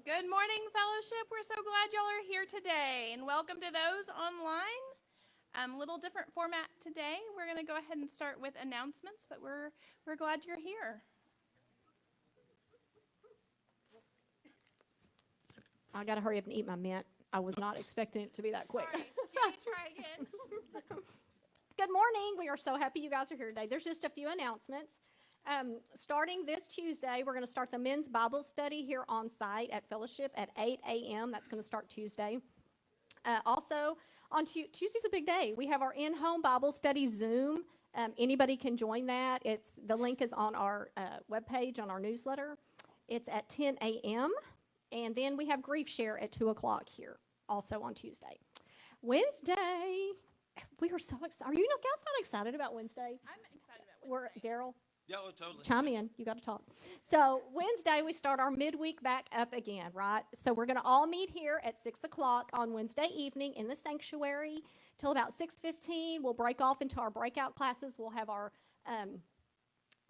Good morning, fellowship. We're so glad y'all are here today, and welcome to those online. Little different format today. We're going to go ahead and start with announcements, but we're glad you're here. I got to hurry up and eat my mint. I was not expecting it to be that quick. Sorry. Can you try again? Good morning. We are so happy you guys are here today. There's just a few announcements. Starting this Tuesday, we're going to start the men's Bible study here on site at Fellowship at 8 a.m. That's going to start Tuesday. Also, on Tuesday's a big day. We have our in-home Bible study Zoom. Anybody can join that. The link is on our webpage, on our newsletter. It's at 10 a.m. And then we have Grief Share at 2 o'clock here, also on Tuesday. Wednesday, we are so excited. Are you guys not excited about Wednesday? I'm excited about Wednesday. Darrell? Yeah, oh, totally. Chime in. You got to talk. So Wednesday, we start our midweek back up again, right? So we're going to all meet here at 6 o'clock on Wednesday evening in the sanctuary till about 6:15. We'll break off into our breakout classes. We'll have our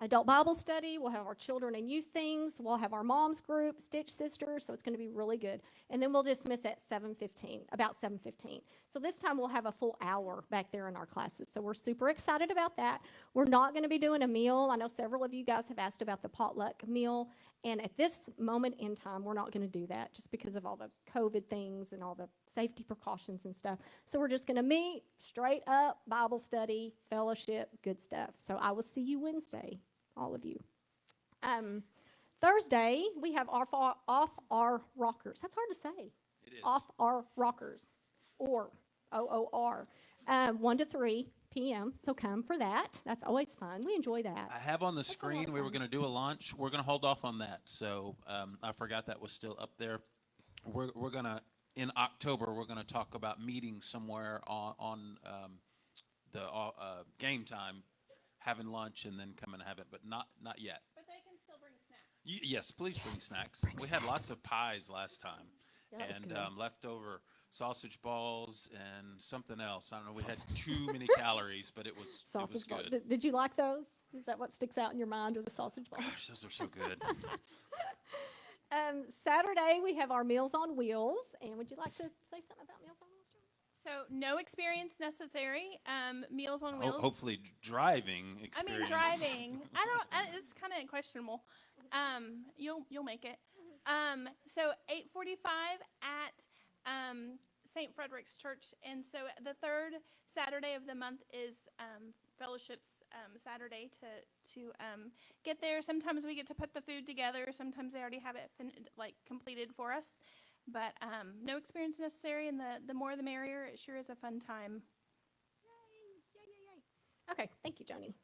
adult Bible study. We'll have our children and youth things. We'll have our moms group, Stitch Sisters. So it's going to be really good. And then we'll dismiss at 7:15, about 7:15. So this time we'll have a full hour back there in our classes. So we're super excited about that. We're not going to be doing a meal. I know several of you guys have asked about the potluck meal. And at this moment in time, we're not going to do that just because of all the COVID things and all the safety precautions and stuff. So we're just going to meet, straight up, Bible study, fellowship, good stuff. So I will see you Wednesday, all of you. Thursday, we have off our rockers. That's hard to say. It is. Off our rockers, or OOR, 1 to 3 p.m. So come for that. That's always fun. We enjoy that. I have on the screen, we were going to do a lunch. We're going to hold off on that. So I forgot that was still up there. We're going to, in October, we're going to talk about meeting somewhere on the game time, having lunch, and then come and have it, but not yet. But they can still bring snacks. Yes, please bring snacks. We had lots of pies last time, and leftover sausage balls and something else. I don't know. We had too many calories, but it was good. Did you like those? Is that what sticks out in your mind, or the sausage balls? Gosh, those are so good. Saturday, we have our Meals on Wheels. And would you like to say something about Meals on Wheels, John? So no experience necessary. Meals on Wheels. Hopefully driving experience. Driving. It's kind of questionable. You'll make it. So 8:45 at St. Frederick's Church, and so the third Saturday of the month is Fellowship's Saturday to get there. Sometimes we get to put the food together. Sometimes they already have it completed for us. But no experience necessary, and the more the merrier. It sure is a fun time. Yay. Okay, thank you, Joni.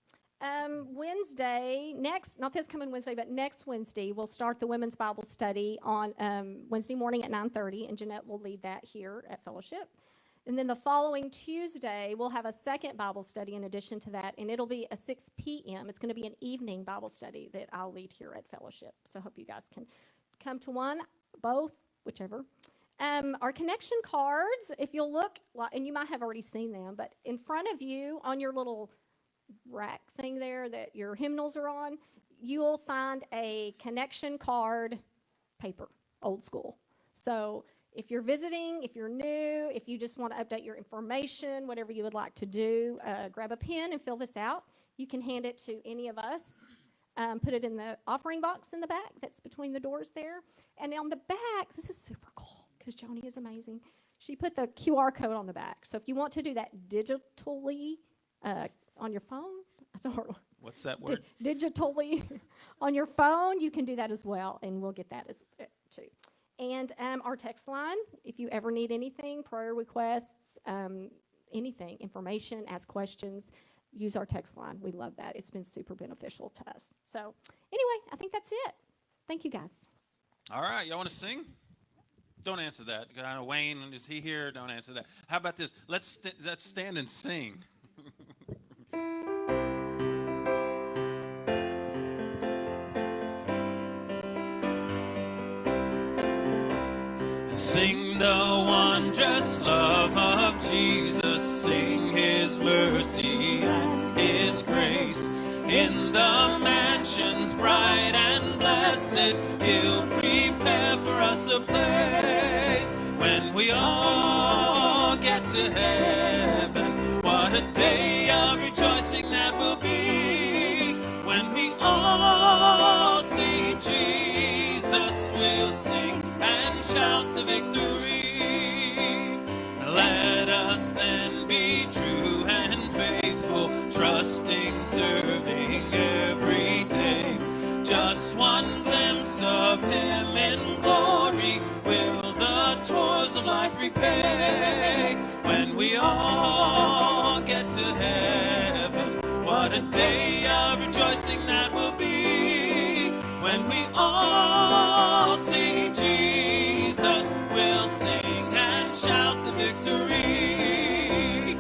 Wednesday, not this coming Wednesday, but next Wednesday, we'll start the Women's Bible Study on Wednesday morning at 9:30, and Jeanette will lead that here at Fellowship. And then the following Tuesday, we'll have a second Bible study in addition to that, and it'll be a 6 p.m. It's going to be an evening Bible study that I'll lead here at Fellowship. So I hope you guys can come to one, both, whichever. Our connection cards, if you'll look, and you might have already seen them, but in front of you on your little rack thing there that your hymnals are on, you will find a connection card paper, old school. So if you're visiting, if you're new, if you just want to update your information, whatever you would like to do, grab a pen and fill this out. You can hand it to any of us. Put it in the offering box in the back that's between the doors there. And on the back, this is super cool because Joni is amazing. She put the QR code on the back. So if you want to do that digitally on your phone, that's a hard one. What's that word? Digitally on your phone, you can do that as well, and we'll get that as too. And our text line, if you ever need anything, prayer requests, anything, information, ask questions, use our text line. We love that. It's been super beneficial to us. So anyway, I think that's it. Thank you, guys. All right. Y'all want to sing? Don't answer that. Wayne, is he here? Don't answer that. How about this? Let's stand and sing. Sing the wondrous love of Jesus, sing his mercy and his grace. In the mansions bright and blessed, he'll prepare for us a place when we all get to heaven. What a day of rejoicing that will be when we all see Jesus. We'll sing and shout the victory. Let us then be true and faithful, trusting, serving every day. Just one glimpse of him in glory will the toils of life repay. When we all get to heaven, what a day of rejoicing that will be. When we all see Jesus, we'll sing and shout the victory.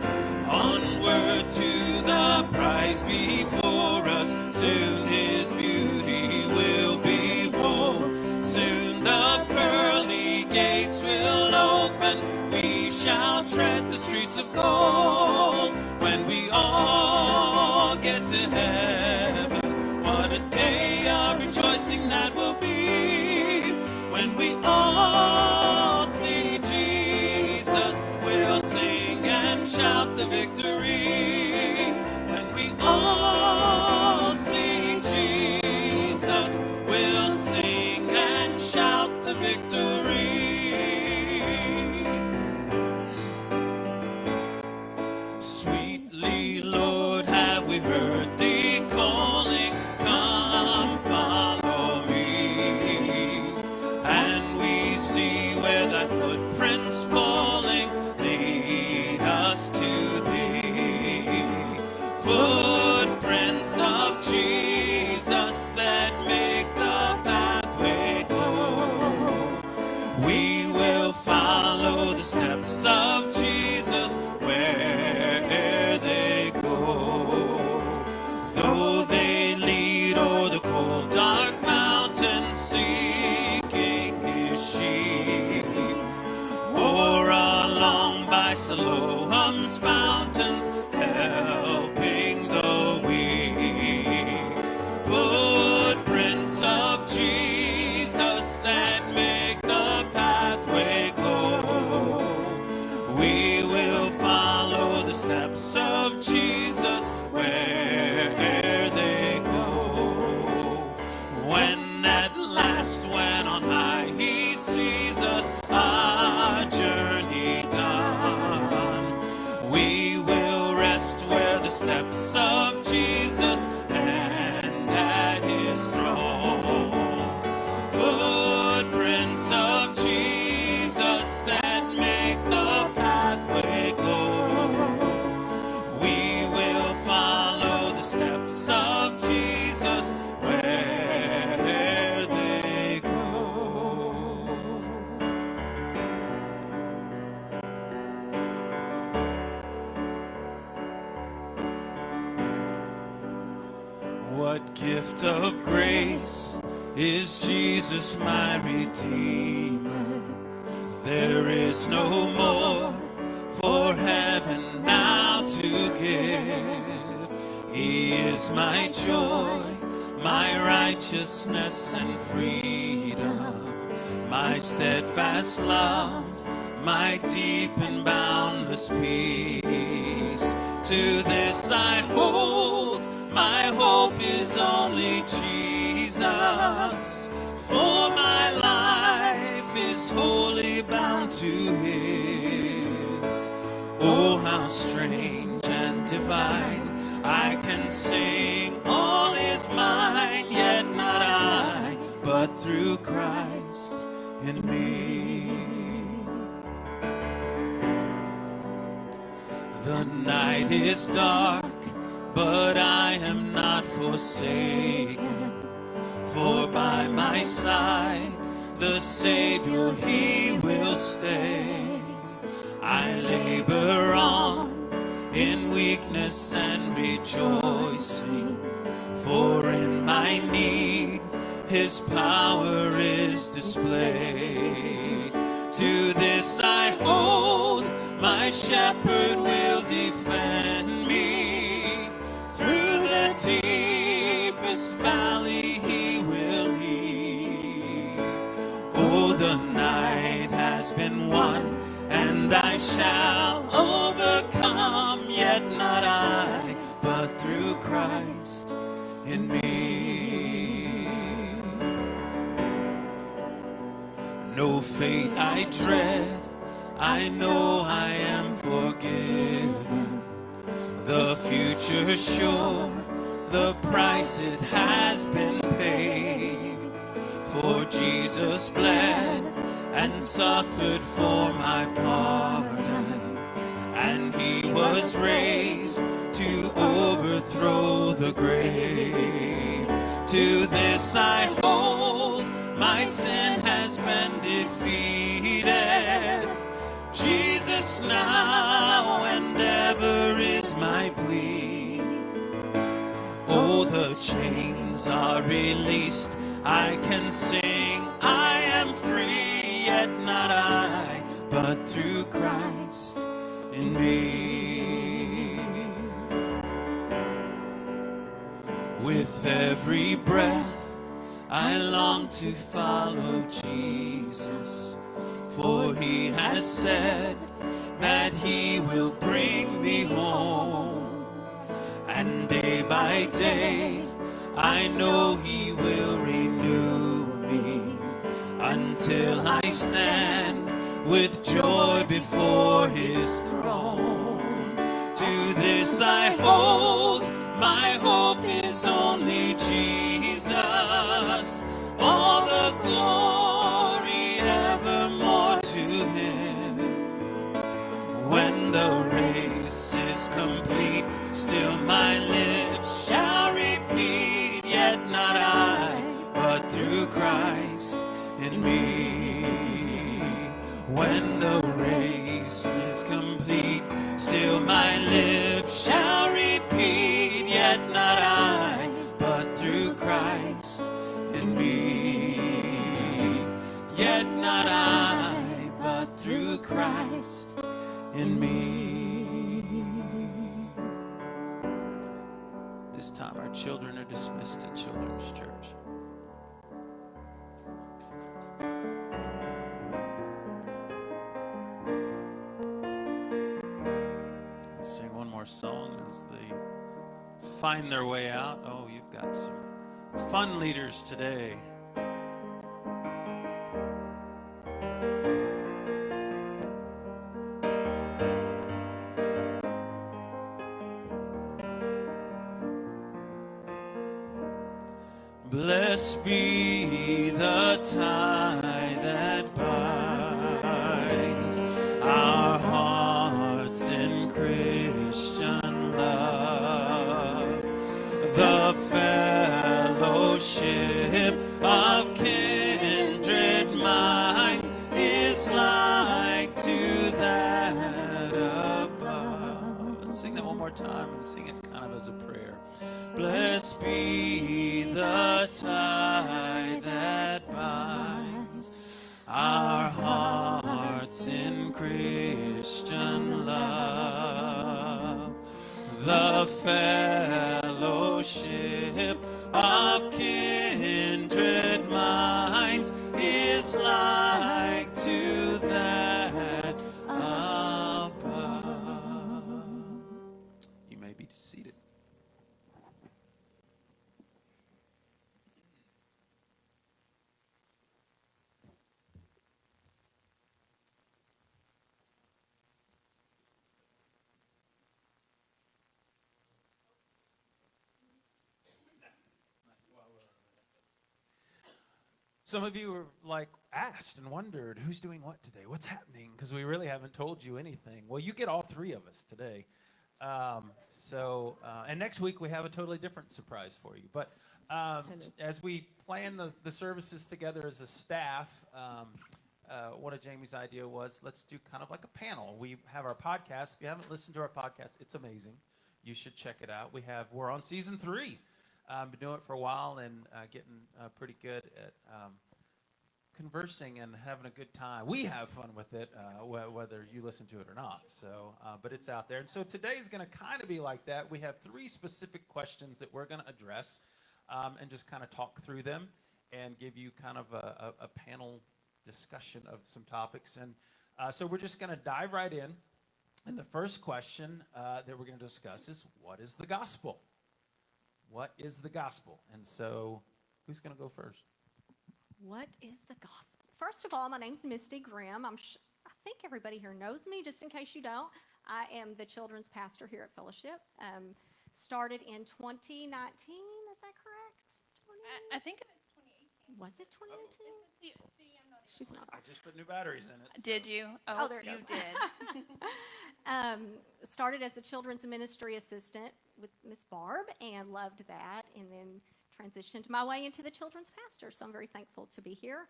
Onward to the prize before us, soon his beauty will behold. Soon the pearly gates will open, we shall tread the streets of gold. When we all get to heaven, what a day of rejoicing that will be. When we all see Jesus, we'll sing and shout the victory. When we all see Jesus, we'll sing and shout the victory. Sweetly, Lord, have we heard thee calling, come follow me. And we see where thy footprints falling lead us to thee. Footprints of Jesus that make the pathway glow. We will follow the steps of Jesus where'er they go. Though they lead o'er the cold dark mountains, seeking his sheep, or along by Siloam's fountains, helping the weak. Footprints of Jesus that make the pathway glow. We will follow the steps of Jesus where'er they go. When at last, when on high he sees us, our journey done, we will rest where the steps of Jesus and at his throne. Footprints of Jesus that make the pathway glow. We will follow the steps of Jesus where they go. What gift of grace is Jesus my Redeemer? There is no more for heaven now to give. He is my joy, my righteousness and freedom, my steadfast love, my deep and boundless peace. To this I hold, my hope is only Jesus. For my life is wholly bound to his. Oh, how strange and divine, I can sing all is mine, yet not I, but through Christ in me. The night is dark, but I am not forsaken. For by my side, the Savior, he will stay. I labor on in weakness and rejoicing, for in my need, his power is displayed. To this I hold, my shepherd will defend me. Through the deepest valley he will lead. Oh, the night has been won, and I shall overcome, yet not I, but through Christ in me. No fate I dread, I know I am forgiven. The future sure, the price it has been paid. For Jesus bled and suffered for my pardon, and he was raised to overthrow the grave. To this I hold, my sin has been defeated. Jesus now and ever is my plea. Oh, the chains are released, I can sing, I am free, yet not I, but through Christ in me. With every breath, I long to follow Jesus, for he has said that he will bring me home. And day by day, I know he will renew me until I stand with joy before his throne. To this I hold, my hope is only Jesus. All the glory evermore to him. When the race is complete, still my lips shall repeat, yet not I, but through Christ in me. When the race is complete, still my lips shall repeat, yet not I, but through Christ in me. Yet not I, but through Christ in me. This time our children are dismissed to Children's Church. Let's sing one more song as they find their way out. Oh, you've got some fun leaders today. Blessed be the tie that binds our hearts in Christian love, the fellowship of kindred minds is like to that above. Let's sing that one more time and sing it kind of as a prayer. Blessed be the tie that binds our hearts in Christian love, the fellowship of kindred minds is like to that above. You may be seated. Some of you were asked and wondered, who's doing what today? What's happening? Because we really haven't told you anything. Well, you get all three of us today. And next week we have a totally different surprise for you. But as we plan the services together as a staff, one of Jamie's idea was, let's do kind of like a panel. We have our podcast. If you haven't listened to our podcast, it's amazing. You should check it out. We're on season 3. Been doing it for a while and getting pretty good at conversing and having a good time. We have fun with it, whether you listen to it or not. So, but it's out there. And so today is going to kind of be like that. We have 3 specific questions that we're going to address and just kind of talk through them and give you kind of a panel discussion of some topics. And so we're just going to dive right in. And the first question that we're going to discuss is, what is the gospel? What is the gospel? And so who's going to go first? What is the gospel? First of all, my name's Misty Grimm. I think everybody here knows me, just in case you don't. I am the children's pastor here at Fellowship. Started in 2019, is that correct? I think it was 2018. Was it 2019? I'm not She's not. I just put new batteries in it. Did you? Oh, there it you goes. did. Started as the children's ministry assistant with Miss Barb and loved that, and then transitioned my way into the children's pastor. So I'm very thankful to be here.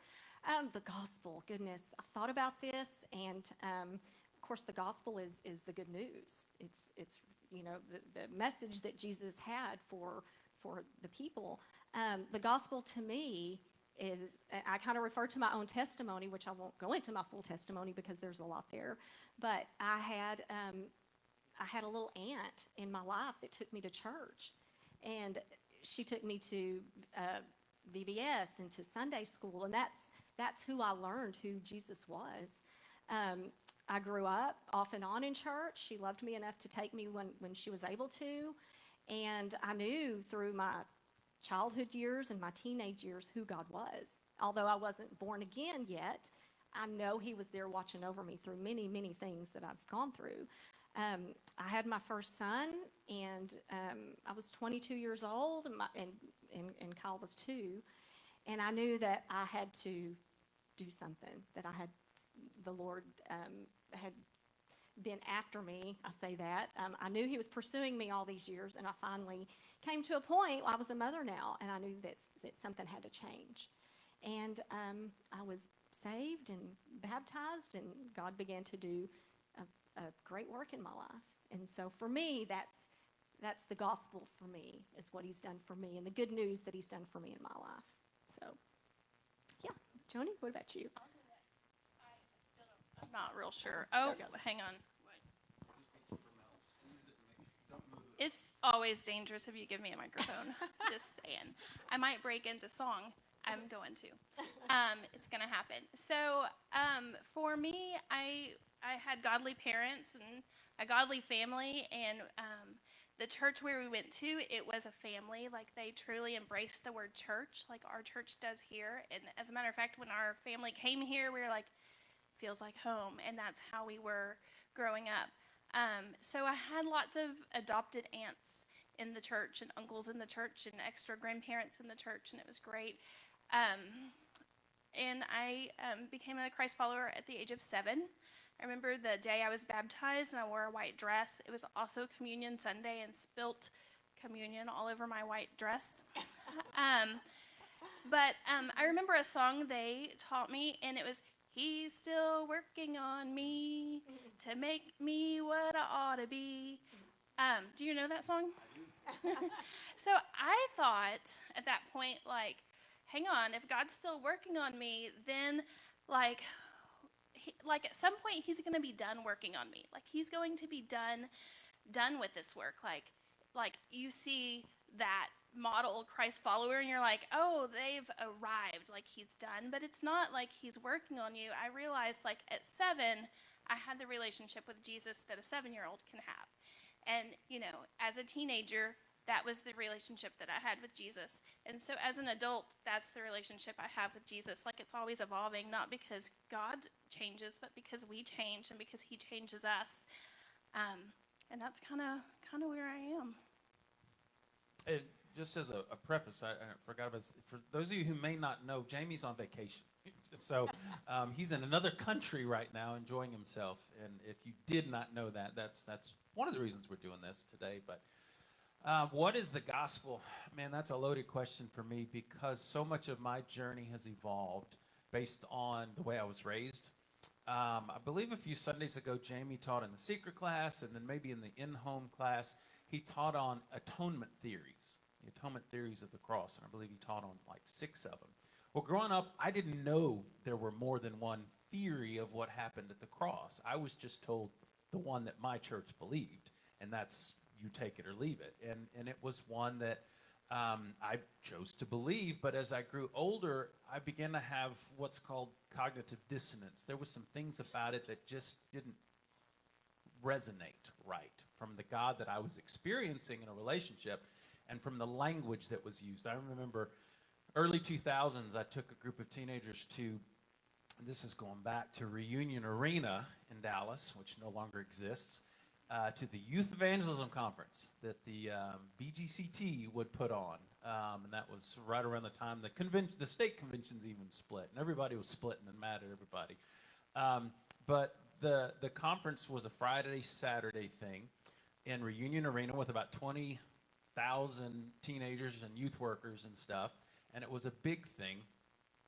The gospel, goodness, I thought about this, and of course, the gospel is the good news. It's the message that Jesus had for the people. The gospel to me is, I kind of refer to my own testimony, which I won't go into my full testimony because there's a lot there, but I had a little aunt in my life that took me to church, and she took me to VBS and to Sunday school, and that's who I learned who Jesus was. I grew up off and on in church. She loved me enough to take me when she was able to, and I knew through my childhood years and my teenage years who God was. Although I wasn't born again yet, I know he was there watching over me through many, many things that I've gone through. I had my first son, and I was 22 years old, and Kyle was 2, and I knew that I had to do something, that the Lord had been after me. I say that. I knew he was pursuing me all these years, and I finally came to a point, I was a mother now, and I knew that something had to change. And I was saved and baptized, and God began to do a great work in my life. And so for me, that's the gospel for me, is what he's done for me and the good news that he's done for me in my life. So, yeah. Joni, what about you? I'm not real sure. Oh, There it goes. hang on. It's always dangerous if you give me a microphone. Just saying. I might break into song. I'm going to. It's going to happen. So for me, I had godly parents and a godly family, and the church where we went to, it was a family. Like, they truly embraced the word church, like our church does here. And as a matter of fact, when our family came here, we were like, feels like home, and that's how we were growing up. So I had lots of adopted aunts in the church and uncles in the church and extra grandparents in the church, and it was great. And I became a Christ follower at the age of 7. I remember the day I was baptized, and I wore a white dress. It was also Communion Sunday, and spilt communion all over my white dress. But I remember a song they taught me, and it was, "He's still working on me to make me what I ought to be." Do you know that song? So I thought at that point, like, hang on, if God's still working on me, then like at some point he's going to be done working on me. Like, he's going to be done with this work. Like you see that model Christ follower, and you're like, oh, they've arrived, like he's done. But it's not like he's working on you. I realized, like, at 7, I had the relationship with Jesus that a 7-year-old can have. And, as a teenager, that was the relationship that I had with Jesus. And so as an adult, that's the relationship I have with Jesus. Like, it's always evolving, not because God changes, but because we change and because he changes us. And that's kind of where I am. And just as a preface, I forgot about, for those of you who may not know, Jamie's on vacation. So he's in another country right now enjoying himself. And if you did not know that, that's one of the reasons we're doing this today. But what is the gospel? Man, that's a loaded question for me, because so much of my journey has evolved based on the way I was raised. I believe a few Sundays ago, Jamie taught in the secret class, and then maybe in the in-home class, he taught on atonement theories, the atonement theories of the cross, and I believe he taught on like 6 of them. Well, growing up, I didn't know there were more than one theory of what happened at the cross. I was just told the one that my church believed, and that's you take it or leave it. And it was one that I chose to believe, but as I grew older, I began to have what's called cognitive dissonance. There was some things about it that just didn't resonate right from the God that I was experiencing in a relationship and from the language that was used. I remember early 2000s, I took a group of teenagers to, this is going back to Reunion Arena in Dallas, which no longer exists, to the Youth Evangelism Conference that the BGCT would put on. And that was right around the time the state conventions even split, and everybody was splitting and mad at everybody. But the conference was a Friday, Saturday thing in Reunion Arena with about 20,000 teenagers and youth workers and stuff, and it was a big thing.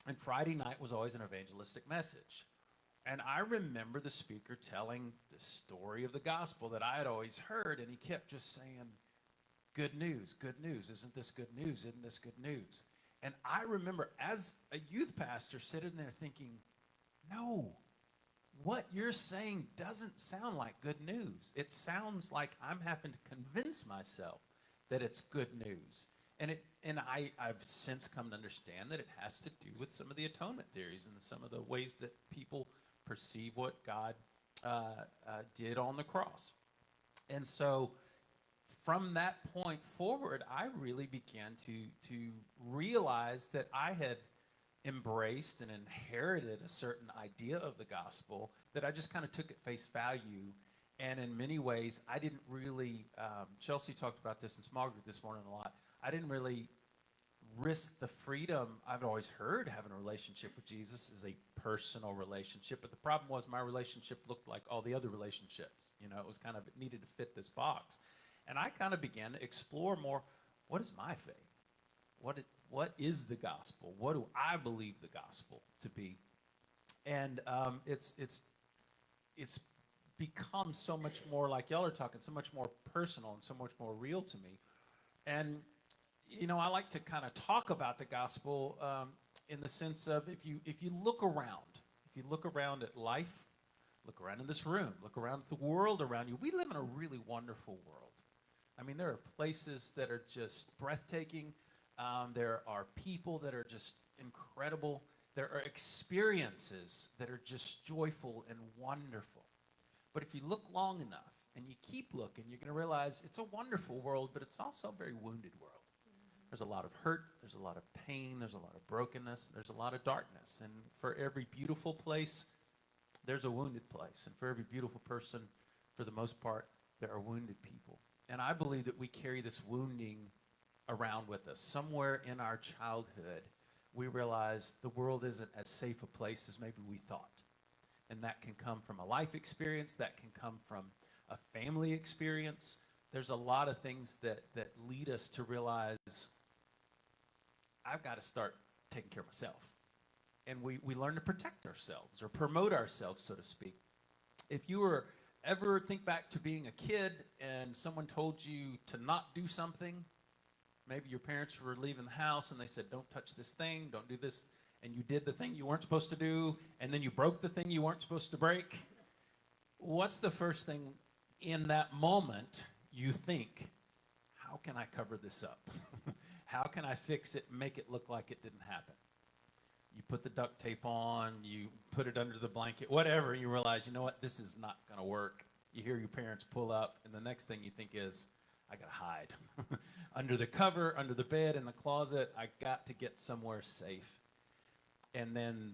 And Friday night was always an evangelistic message. And I remember the speaker telling the story of the gospel that I had always heard, and he kept just saying, good news, isn't this good news, isn't this good news? And I remember as a youth pastor sitting there thinking, no, what you're saying doesn't sound like good news. It sounds like I'm having to convince myself that it's good news. And I've since come to understand that it has to do with some of the atonement theories and some of the ways that people perceive what God did on the cross. And so from that point forward, I really began to realize that I had embraced and inherited a certain idea of the gospel that I just kind of took at face value. And in many ways, I didn't really, Chelsea talked about this in small group this morning a lot, I didn't really risk the freedom. I've always heard having a relationship with Jesus is a personal relationship, but the problem was my relationship looked like all the other relationships. You know, it was kind of, it needed to fit this box. And I kind of began to explore more, what is my faith? What is the gospel? What do I believe the gospel to be? And it's become so much more, like y'all are talking, so much more personal and so much more real to me. And you know, I like to kind of talk about the gospel in the sense of if you look around at life, look around in this room, look around at the world around you. We live in a really wonderful world. I mean, there are places that are just breathtaking. There are people that are just incredible. There are experiences that are just joyful and wonderful. But if you look long enough and you keep looking, you're going to realize it's a wonderful world, but it's also a very wounded world. There's a lot of hurt, there's a lot of pain, there's a lot of brokenness, there's a lot of darkness. And for every beautiful place, there's a wounded place. And for every beautiful person, for the most part, there are wounded people. And I believe that we carry this wounding around with us. Somewhere in our childhood, we realize the world isn't as safe a place as maybe we thought. And that can come from a life experience, that can come from a family experience. There's a lot of things that lead us to realize I've got to start taking care of myself. And we learn to protect ourselves or promote ourselves, so to speak. If you were ever think back to being a kid and someone told you to not do something, maybe your parents were leaving the house and they said, don't touch this thing, don't do this, and you did the thing you weren't supposed to do, and then you broke the thing you weren't supposed to break. What's the first thing in that moment you think, how can I cover this up? How can I fix it and make it look like it didn't happen? You put the duct tape on, you put it under the blanket, whatever, you realize, you know what, this is not going to work. You hear your parents pull up, and the next thing you think is, I got to hide. Under the cover, under the bed, in the closet, I got to get somewhere safe. And then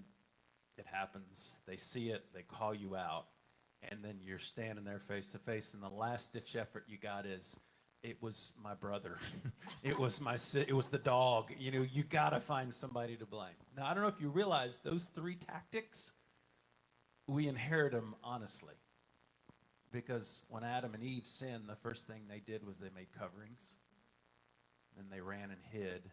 it happens. They see it, they call you out, and then you're standing there face to face, and the last-ditch effort you got is, it was my brother. It was the dog. You know, you got to find somebody to blame. Now, I don't know if you realize those three tactics, we inherit them honestly. Because when Adam and Eve sinned, the first thing they did was they made coverings. Then they ran and hid.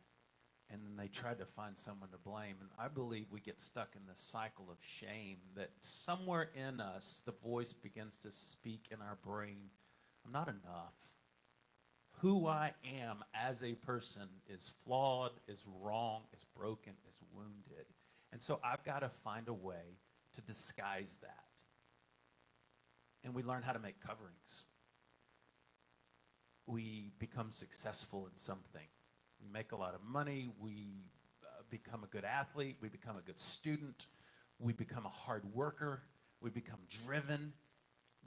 And then they tried to find someone to blame. And I believe we get stuck in this cycle of shame that somewhere in us, the voice begins to speak in our brain, I'm not enough. Who I am as a person is flawed, is wrong, is broken, is wounded. And so I've got to find a way to disguise that. And we learn how to make coverings. We become successful in something. We make a lot of money. We become a good athlete. We become a good student. We become a hard worker. We become driven.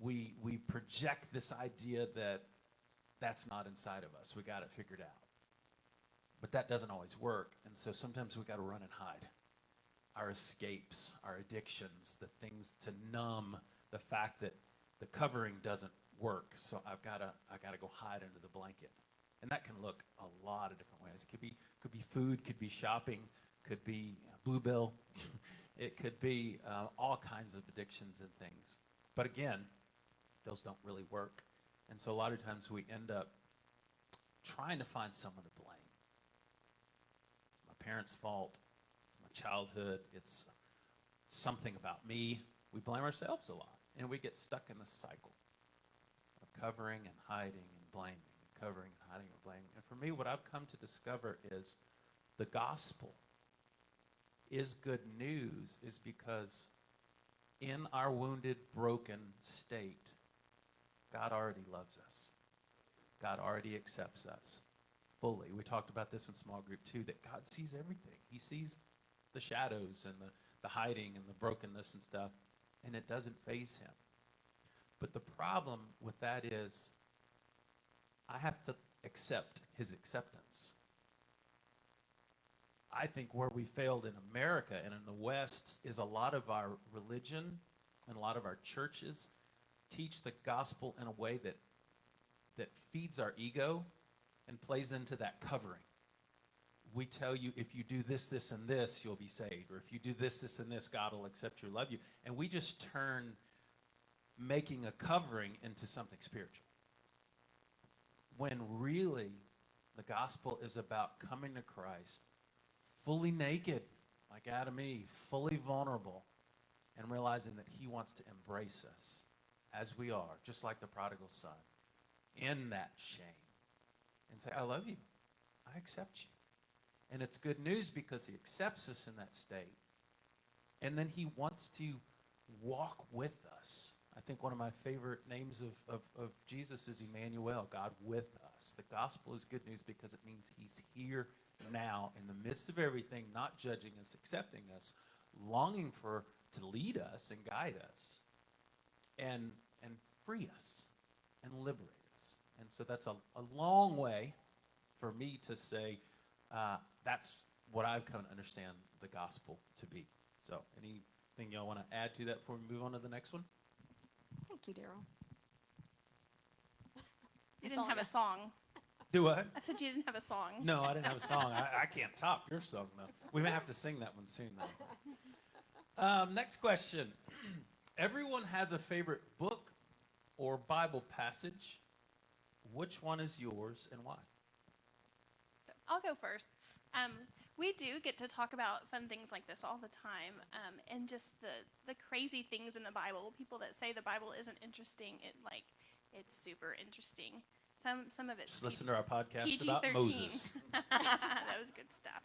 We project this idea that that's not inside of us. We got it figured out. But that doesn't always work. And so sometimes we got to run and hide. Our escapes, our addictions, the things to numb the fact that the covering doesn't work. So I gotta go hide under the blanket. And that can look a lot of different ways. Could be food, could be shopping, could be Bluebell. It could be all kinds of addictions and things. But again, those don't really work. And so a lot of times we end up trying to find someone to blame. It's my parents' fault. It's my childhood. It's something about me. We blame ourselves a lot. And we get stuck in this cycle of covering and hiding and blaming, and covering and hiding and blaming. And for me, what I've come to discover is the gospel is good news is because in our wounded, broken state, God already loves us. God already accepts us fully. We talked about this in small group too, that God sees everything. He sees the shadows and the hiding and the brokenness and stuff, and it doesn't faze him. But the problem with that is I have to accept his acceptance. I think where we failed in America and in the West is a lot of our religion and a lot of our churches teach the gospel in a way that feeds our ego and plays into that covering. We tell you, if you do this, this, and this, you'll be saved. Or if you do this, this, and this, God will accept you, love you. And we just turn making a covering into something spiritual. When really the gospel is about coming to Christ fully naked, like Adam and Eve, fully vulnerable, and realizing that he wants to embrace us as we are, just like the prodigal son, in that shame, and say, I love you. I accept you. And it's good news because he accepts us in that state. And then he wants to walk with us. I think one of my favorite names of Jesus is Emmanuel, God with us. The gospel is good news because it means he's here now in the midst of everything, not judging us, accepting us, longing to lead us and guide us and free us and liberate us. And so that's a long way for me to say that's what I've come to understand the gospel to be. So anything y'all want to add to that before we move on to the next one? Thank you, Darrell. You didn't have a song. Do what? I said you didn't have a song. No, I didn't have a song. I can't top your song, though. We may have to sing that one soon, though. Next question. Everyone has a favorite book or Bible passage. Which one is yours and why? I'll go first. We do get to talk about fun things like this all the time, and just the crazy things in the Bible. People that say the Bible isn't interesting, it's super interesting. Some of it's just listen to our podcast PG-13. about Moses. That was good stuff.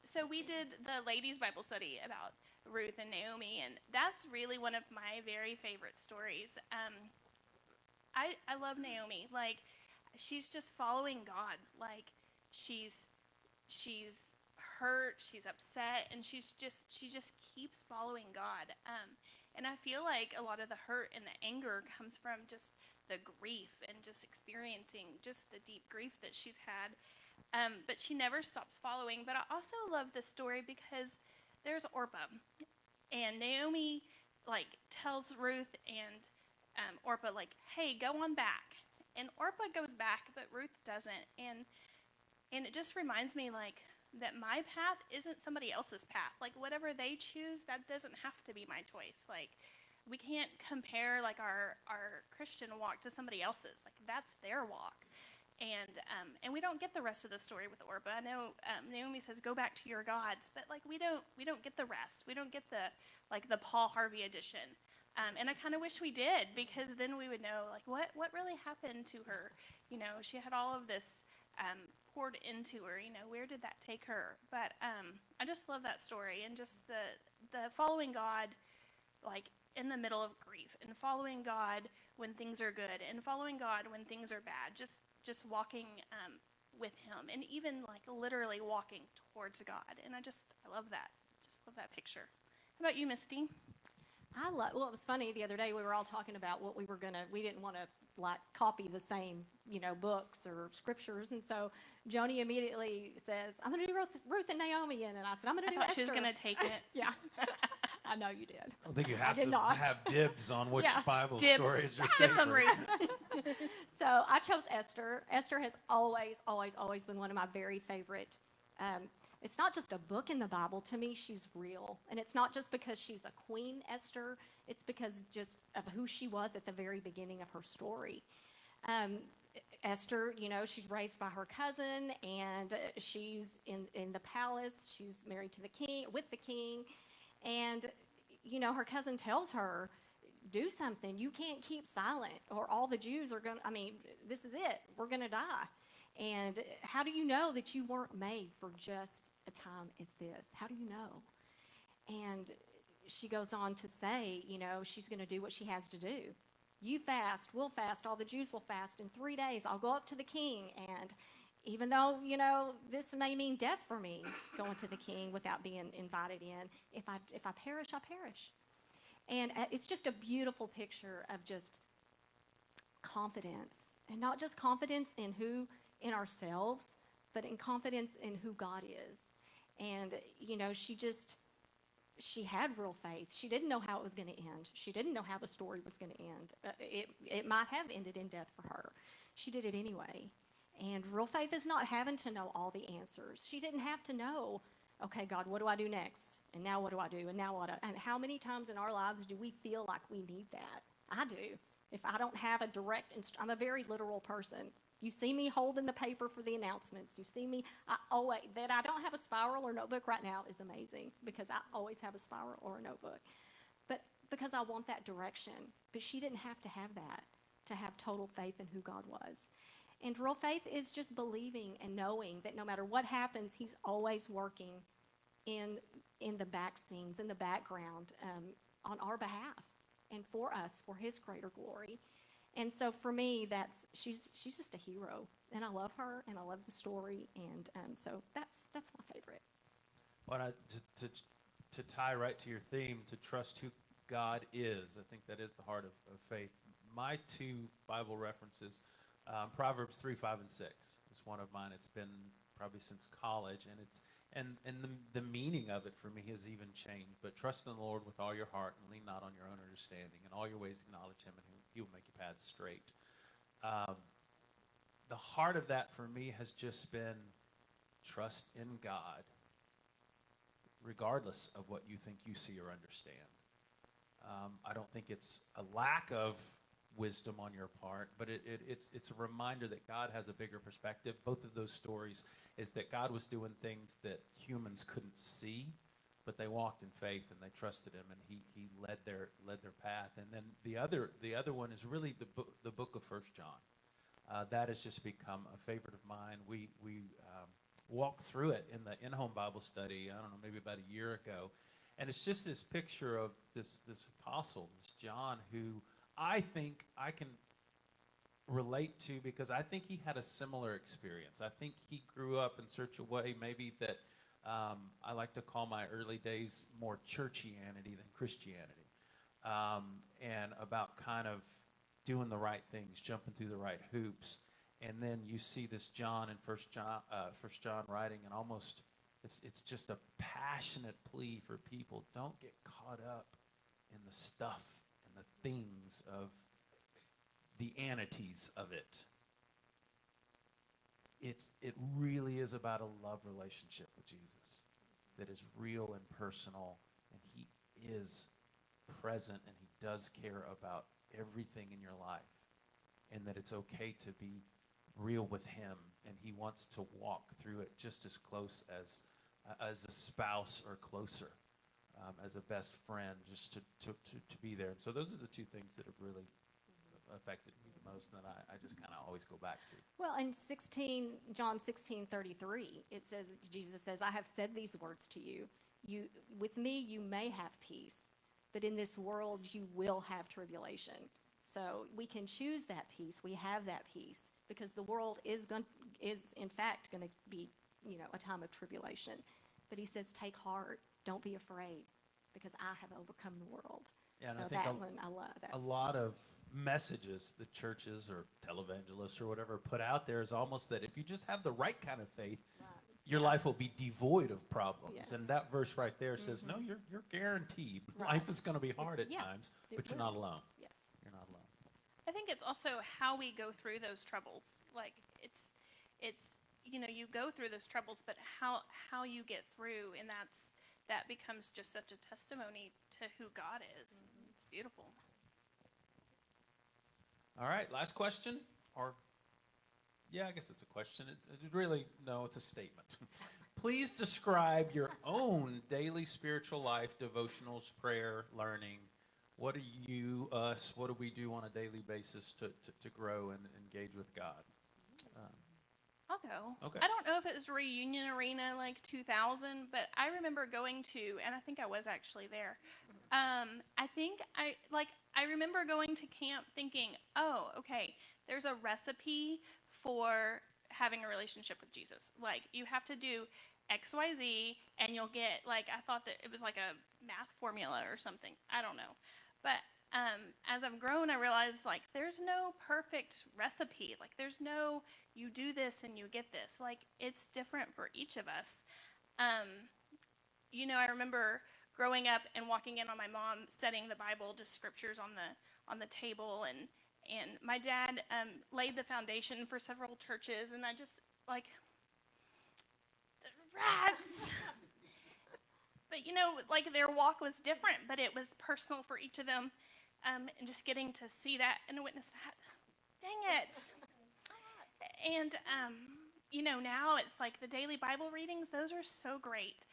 So we did the ladies' Bible study about Ruth and Naomi, and that's really one of my very favorite stories. I love Naomi. Like, she's just following God. Like, she's hurt, she's upset, and she just keeps following God. And I feel like a lot of the hurt and the anger comes from just the grief and just experiencing just the deep grief that she's had. But she never stops following. But I also love this story because there's Orpah, and Naomi tells Ruth and Orpah hey, go on back. And Orpah goes back, but Ruth doesn't. And it just reminds me that my path isn't somebody else's path. Whatever they choose, that doesn't have to be my choice. We can't compare our Christian walk to somebody else's. That's their walk. And we don't get the rest of the story with Orpah. I know Naomi says, "Go back to your gods," but we don't get the rest. We don't get the Paul Harvey edition. And I kind of wish we did, because then we would know what really happened to her. She had all of this poured into her. Where did that take her? But I just love that story, and just the following God in the middle of grief, and following God when things are good, and following God when things are bad. Just walking with him, and even like literally walking towards God. And I love that. Just love that picture. How about you, Misty? Well, it was funny the other day, we were all talking about what we didn't want to like copy the same, books or scriptures. And so Joni immediately says, I'm going to do Ruth and Naomi. And I said, I'm going to I do thought Esther. she was going to take it. Yeah. I know you did. I don't think you I have did to not. have dibs on which Yeah. Bible Dibs. story is your Dibs on favorite. Ruth. So I chose Esther. Esther has always, always, always been one of my very favorite. It's not just a book in the Bible. To me, she's real. And it's not just because she's a queen, Esther. It's because just of who she was at the very beginning of her story. Esther, she's raised by her cousin, and she's in the palace. She's married to the king, with the king. And, her cousin tells her, do something. You can't keep silent, or all the Jews are going to, this is it. We're going to die. And how do you know that you weren't made for just a time as this? How do you know? And she goes on to say, she's going to do what she has to do. You fast, we'll fast, all the Jews will fast. In 3 days, I'll go up to the king. And even though, this may mean death for me, going to the king without being invited in, if I perish, I perish. And it's just a beautiful picture of just confidence. And not just confidence in ourselves, but in confidence in who God is. And, she had real faith. She didn't know how it was going to end. She didn't know how the story was going to end. It might have ended in death for her. She did it anyway. And real faith is not having to know all the answers. She didn't have to know, okay, God, what do I do next? And now what do I do? And now what? And how many times in our lives do we feel like we need that? I do. If I don't have a direct, I'm a very literal person. You see me holding the paper for the announcements. You see me, that I don't have a spiral or notebook right now is amazing, because I always have a spiral or a notebook. But because I want that direction. But she didn't have to have that to have total faith in who God was. And real faith is just believing and knowing that no matter what happens, he's always working in the back scenes, in the background, on our behalf and for us, for his greater glory. And so for me, she's just a hero, and I love her, and I love the story, and so that's my favorite. Well, to tie right to your theme, to trust who God is, I think that is the heart of faith. My two Bible references, Proverbs 3, 5, and 6 is one of mine. It's been probably since college, and the meaning of it for me has even changed. But trust in the Lord with all your heart, and lean not on your own understanding. In all your ways acknowledge him, and he will make your paths straight. The heart of that for me has just been trust in God, regardless of what you think you see or understand. I don't think it's a lack of wisdom on your part, but it's a reminder that God has a bigger perspective. Both of those stories is that God was doing things that humans couldn't see, but they walked in faith and they trusted him, and he led their path. And then the other one is really the book of 1 John. That has just become a favorite of mine. We walked through it in the in-home Bible study, I don't know, maybe about a year ago. And it's just this picture of this apostle, this John, who I think I can relate to, because I think he had a similar experience. I think he grew up in such a way maybe that I like to call my early days more churchianity than Christianity, and about kind of doing the right things, jumping through the right hoops. And then you see this John in First John writing, and almost it's just a passionate plea for people. Don't get caught up in the stuff and the things of the anities of it. It really is about a love relationship with Jesus that is real and personal, and he is present, and he does care about everything in your life, and that it's okay to be real with him, and he wants to walk through it just as close as a spouse, or closer, as a best friend, just to be there. And so those are the two things that have really affected me the most, and that I just kind of always go back to. Well, in John 16:33, it says, Jesus says, I have said these words to you. With me you may have peace, but in this world you will have tribulation. So we can choose that peace. We have that peace, because the world is going is in fact going to be, a time of tribulation. But he says, take heart, don't be afraid, because I have overcome the world. Yeah, and so I think that one I love. a lot of messages that churches or televangelists or whatever put out there is almost that if you just have the right kind of faith, your life will be devoid of problems. Yes. And that verse right there says, no, you're guaranteed. Right. Life is going to be hard at Yeah, times, it but you're will. not alone. Yes. You're not alone. I think it's also how we go through those troubles. Like it's you go through those troubles, but how you get through, and that becomes just such a testimony to who God is. It's beautiful. All right, last question, or yeah, I guess it's a question. It really, no, it's a statement. Please describe your own daily spiritual life, devotionals, prayer, learning. What do what do we do on a daily basis to grow and engage with God? I'll go. Okay. I don't know if it was Reunion Arena like 2000, but I remember going to, and I think I was actually there. I remember going to camp thinking, oh, okay, there's a recipe for having a relationship with Jesus. Like, you have to do X, Y, Z, and you'll get, like, I thought that it was like a math formula or something. I don't know. But as I've grown, I realized, like, there's no perfect recipe. Like, there's no, you do this and you get this. Like, it's different for each of us. I remember growing up and walking in on my mom setting the Bible, just scriptures on the table, and my dad laid the foundation for several churches, and I just, like, rats! But, like, their walk was different, but it was personal for each of them, and just getting to see that and witness that. Dang it! And, now it's like the daily Bible readings, those are so great.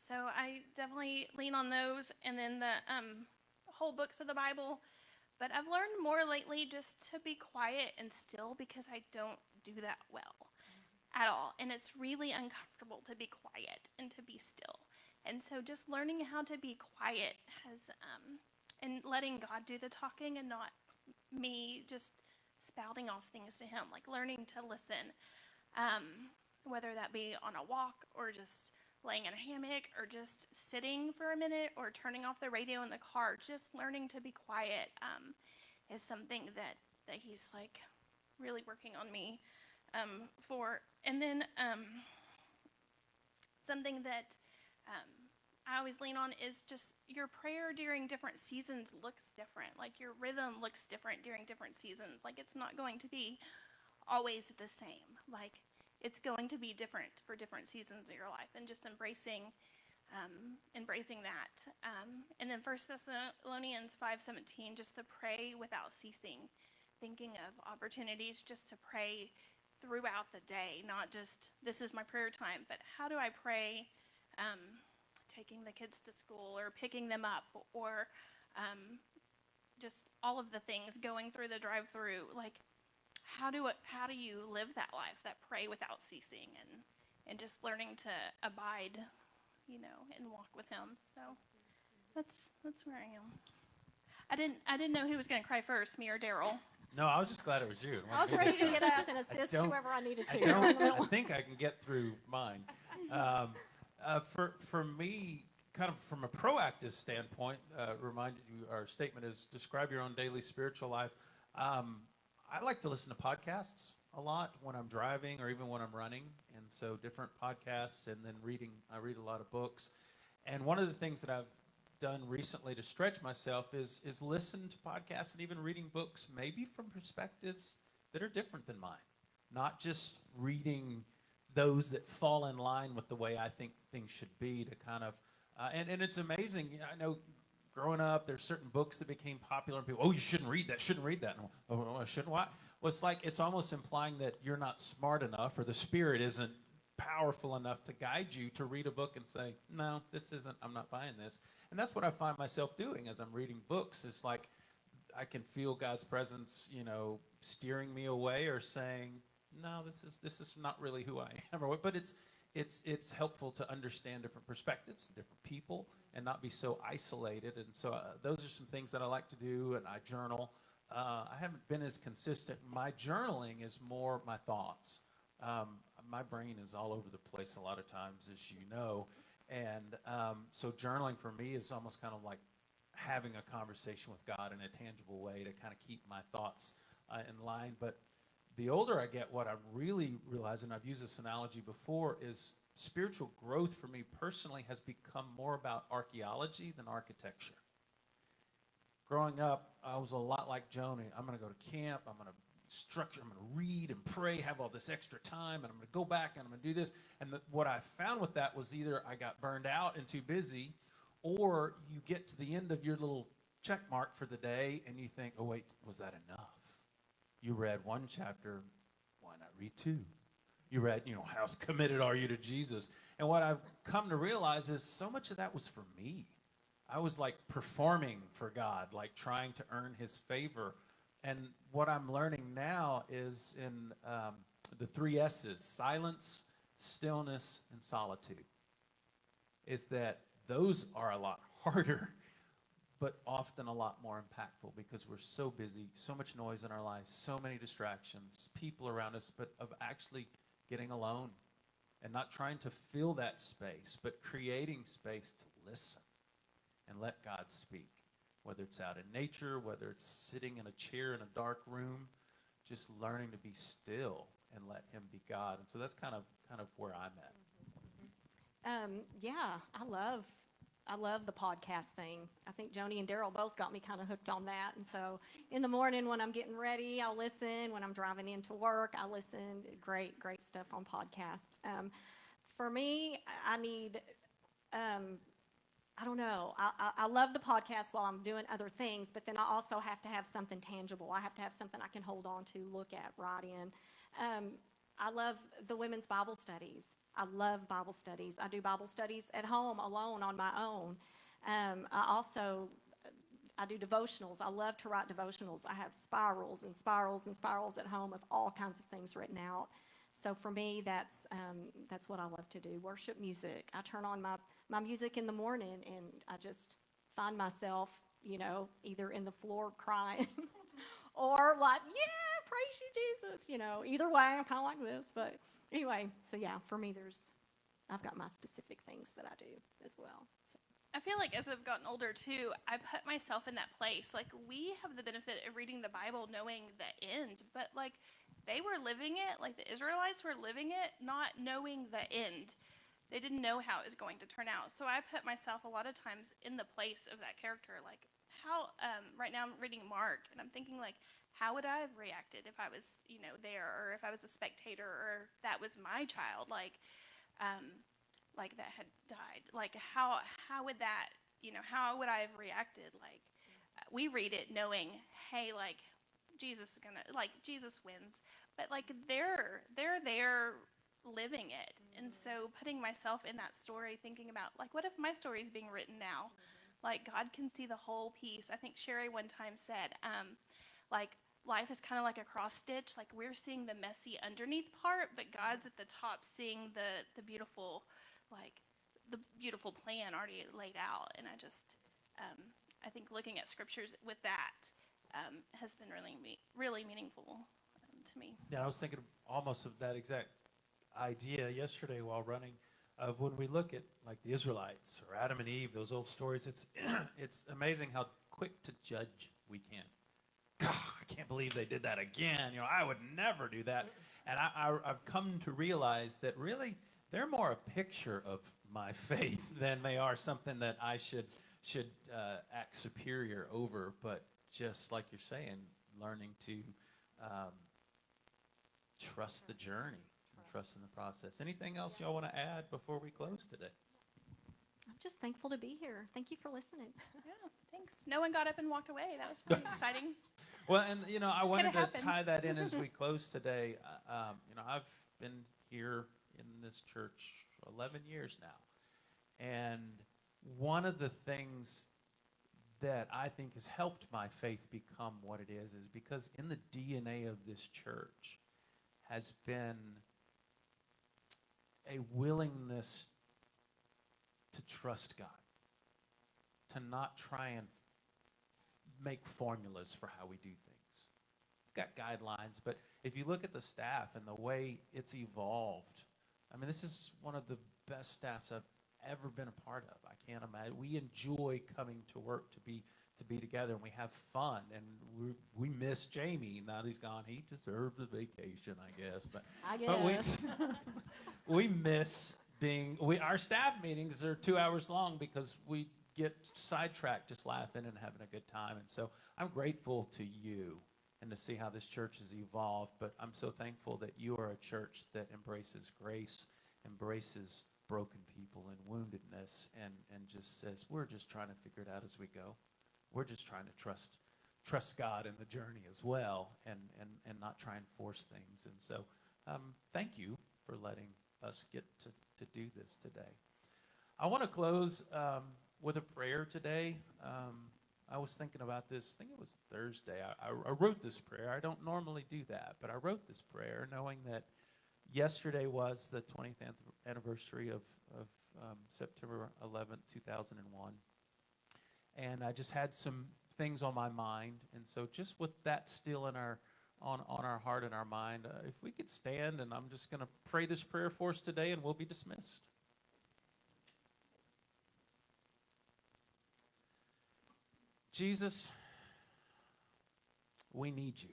So I definitely lean on those, and then the whole books of the Bible. But I've learned more lately just to be quiet and still, because I don't do that well at all. And it's really uncomfortable to be quiet and to be still. And so just learning how to be quiet has, and letting God do the talking and not me just spouting off things to him, like learning to listen, whether that be on a walk or just laying in a hammock or just sitting for a minute or turning off the radio in the car. Just learning to be quiet is something that he's like really working on me for. And then something that I always lean on is just your prayer during different seasons looks different. Like, your rhythm looks different during different seasons. Like, it's not going to be always the same. Like, it's going to be different for different seasons of your life, and just embracing that. And then 1 Thessalonians 5:17, just to pray without ceasing, thinking of opportunities just to pray throughout the day, not just this is my prayer time, but how do I pray taking the kids to school or picking them up, or just all of the things, going through the drive-through. Like, how do you live that life, that pray without ceasing, and just learning to abide, and walk with him. So that's where I am. I didn't know who was going to cry first, me or Darrell. No, I was just glad it was you. I was ready to get up and assist whoever I needed to. I think I can get through mine. For me, kind of from a proactive standpoint, reminded you, our statement is describe your own daily spiritual life. I like to listen to podcasts a lot when I'm driving or even when I'm running, and so different podcasts, and then reading. I read a lot of books, and one of the things that I've done recently to stretch myself is listen to podcasts and even reading books, maybe from perspectives that are different than mine, not just reading those that fall in line with the way I think things should be, to kind of, and it's amazing. I know growing up, there's certain books that became popular, and people, oh, you shouldn't read that, And, oh, I shouldn't, why? Well, it's like, it's almost implying that you're not smart enough, or the Spirit isn't powerful enough to guide you to read a book and say, no, this isn't, I'm not buying this. And that's what I find myself doing as I'm reading books. It's like, I can feel God's presence, steering me away, or saying, no, this is not really who I am. But it's helpful to understand different perspectives, different people, and not be so isolated. And so those are some things that I like to do, and I journal. I haven't been as consistent. My journaling is more my thoughts. My brain is all over the place a lot of times, as you know. And so journaling for me is almost kind of like having a conversation with God in a tangible way to kind of keep my thoughts in line. But the older I get, what I really realize, and I've used this analogy before, is spiritual growth for me personally has become more about archaeology than architecture. Growing up, I was a lot like Joni. I'm going to go to camp. I'm going to structure. I'm going to read and pray, have all this extra time, and I'm going to go back and I'm going to do this. And what I found with that was either I got burned out and too busy, or you get to the end of your little check mark for the day and you think, oh, wait, was that enough? You read one chapter, why not read two? You read, how committed are you to Jesus? And what I've come to realize is so much of that was for me. I was like performing for God, like trying to earn his favor. And what I'm learning now is in the 3 S's, silence, stillness, and solitude, is that those are a lot harder, but often a lot more impactful because we're so busy, so much noise in our lives, so many distractions, people around us, but of actually getting alone and not trying to fill that space, but creating space to listen and let God speak, whether it's out in nature, whether it's sitting in a chair in a dark room, just learning to be still and let him be God. And so that's kind of where I'm at. Yeah, I love the podcast thing. I think Joni and Darrell both got me kind of hooked on that. And so in the morning when I'm getting ready, I'll listen. When I'm driving into work, I listen. Great stuff on podcasts. For me, I need, I don't know. I love the podcast while I'm doing other things, but then I also have to have something tangible. I have to have something I can hold on to, look at, write in. I love the women's Bible studies. I love Bible studies. I do Bible studies at home alone on my own. I do devotionals. I love to write devotionals. I have spirals and spirals and spirals at home of all kinds of things written out. So for me, that's what I love to do. Worship music. I turn on my music in the morning and I just find myself, either in the floor crying or like, yeah, praise you, Jesus. Either way, I'm kind of like this. But anyway, so yeah, for me, I've got my specific things that I do as well. So. I feel like as I've gotten older too, I put myself in that place. Like, we have the benefit of reading the Bible knowing the end, but like they were living it, like the Israelites were living it, not knowing the end. They didn't know how it was going to turn out. So I put myself a lot of times in the place of that character. Like, how, right now I'm reading Mark and I'm thinking like, how would I have reacted if I was, there, or if I was a spectator, or that was my child, like that had died? Like, how would that, how would I have reacted? Like, we read it knowing, hey, like, Jesus wins, but like they're there living it. And so putting myself in that story, thinking about like, what if my story is being written now? Like, God can see the whole piece. I think Sherry one time said, like, life is kind of like a cross stitch. Like, we're seeing the messy underneath part, but God's at the top seeing the beautiful, like the beautiful plan already laid out. And I just, I think looking at scriptures with that has been really meaningful to me. Yeah, I was thinking almost of that exact idea yesterday while running, of when we look at like the Israelites or Adam and Eve, those old stories. It's amazing how quick to judge we can. God, I can't believe they did that again. I would never do that. And I've come to realize that really they're more a picture of my faith than they are something that I should act superior over. But just like you're saying, learning to trust the journey, trust in the process. Anything else y'all want to add before we close today? I'm just thankful to be here. Thank you for listening. Yeah, thanks. No one got up and walked away. That was pretty exciting. Well, and I wanted to happened. tie that in as we close today. I've been here in this church 11 years now, and one of the things that I think has helped my faith become what it is because in the DNA of this church has been a willingness to trust God, to not try and make formulas for how we do things, got guidelines, but if you look at the staff and the way it's evolved, I mean, this is one of the best staffs I've ever been a part of. I can't imagine. We enjoy coming to work to be together, and we have fun, and we miss Jamie. Now that he's gone, he deserves a vacation, I guess. But we miss being. Our staff meetings are 2 hours long because we get sidetracked just laughing and having a good time. And so I'm grateful to you and to see how this church has evolved. But I'm so thankful that you are a church that embraces grace, embraces broken people and woundedness, and just says, we're just trying to figure it out as we go. We're just trying to trust God in the journey as well, and not try and force things. And so thank you for letting us get to do this today. I want to close with a prayer today. I was thinking about this. I think it was Thursday. I wrote this prayer. I don't normally do that, but I wrote this prayer knowing that yesterday was the 20th anniversary of September 11th, 2001. And I just had some things on my mind. And so just with that still in on our heart and our mind, if we could stand, and I'm just going to pray this prayer for us today, and we'll be dismissed. Jesus, we need you.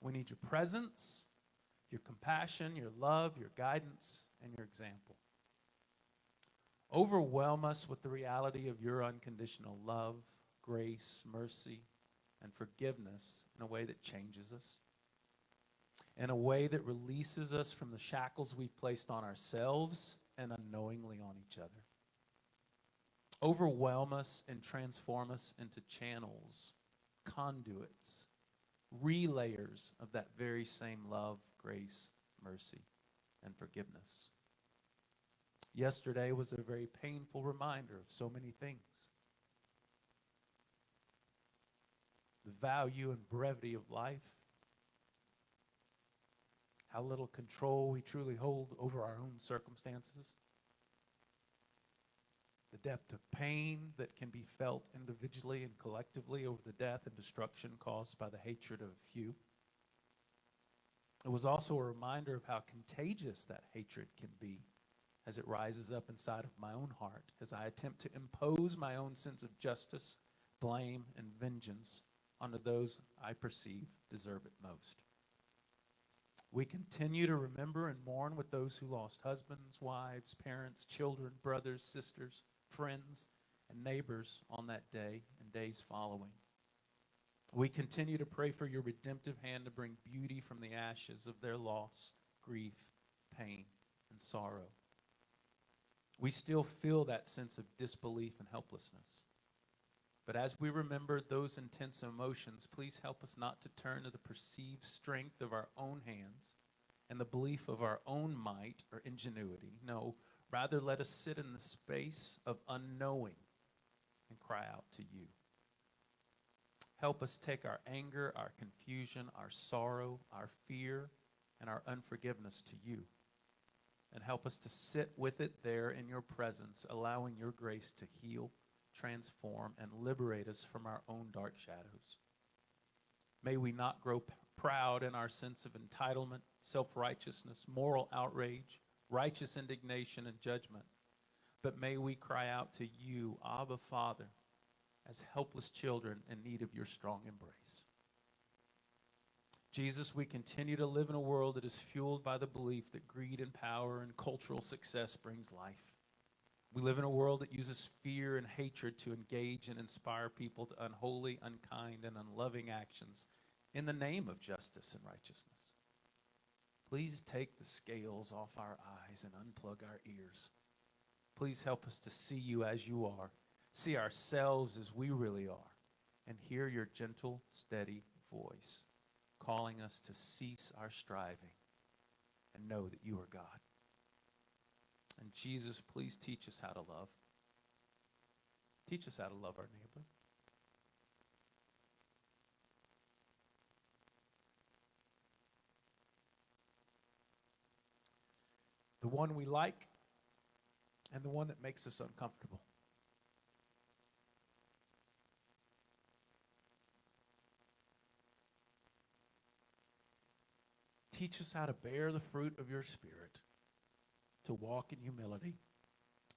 We need your presence, your compassion, your love, your guidance, and your example. Overwhelm us with the reality of your unconditional love, grace, mercy, and forgiveness in a way that changes us, in a way that releases us from the shackles we've placed on ourselves and unknowingly on each other. Overwhelm us and transform us into channels, conduits, relayers of that very same love, grace, mercy, and forgiveness. Yesterday was a very painful reminder of so many things. The value and brevity of life. How little control we truly hold over our own circumstances. The depth of pain that can be felt individually and collectively over the death and destruction caused by the hatred of a few. It was also a reminder of how contagious that hatred can be as it rises up inside of my own heart, as I attempt to impose my own sense of justice, blame, and vengeance onto those I perceive deserve it most. We continue to remember and mourn with those who lost husbands, wives, parents, children, brothers, sisters, friends, and neighbors on that day and days following. We continue to pray for your redemptive hand to bring beauty from the ashes of their loss, grief, pain, and sorrow. We still feel that sense of disbelief and helplessness. But as we remember those intense emotions, please help us not to turn to the perceived strength of our own hands and the belief of our own might or ingenuity. No, rather let us sit in the space of unknowing and cry out to you. Help us take our anger, our confusion, our sorrow, our fear, and our unforgiveness to you. And help us to sit with it there in your presence, allowing your grace to heal, transform, and liberate us from our own dark shadows. May we not grow proud in our sense of entitlement, self-righteousness, moral outrage, righteous indignation, and judgment, but may we cry out to you, Abba, Father, as helpless children in need of your strong embrace. Jesus, we continue to live in a world that is fueled by the belief that greed and power and cultural success brings life. We live in a world that uses fear and hatred to engage and inspire people to unholy, unkind, and unloving actions in the name of justice and righteousness. Please take the scales off our eyes and unplug our ears. Please help us to see you as you are, see ourselves as we really are, and hear your gentle, steady voice calling us to cease our striving and know that you are God. And Jesus, please teach us how to love. Teach us how to love our neighbor. The one we like and the one that makes us uncomfortable. Teach us how to bear the fruit of your Spirit, to walk in humility,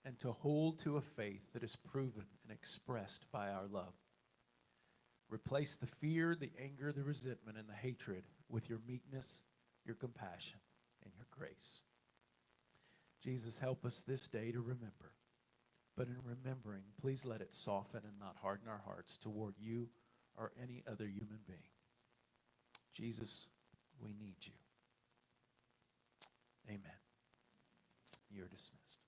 and to hold to a faith that is proven and expressed by our love. Replace the fear, the anger, the resentment, and the hatred with your meekness, your compassion, and your grace. Jesus, help us this day to remember. But in remembering, please let it soften and not harden our hearts toward you or any other human being. Jesus, we need you. Amen. You're dismissed.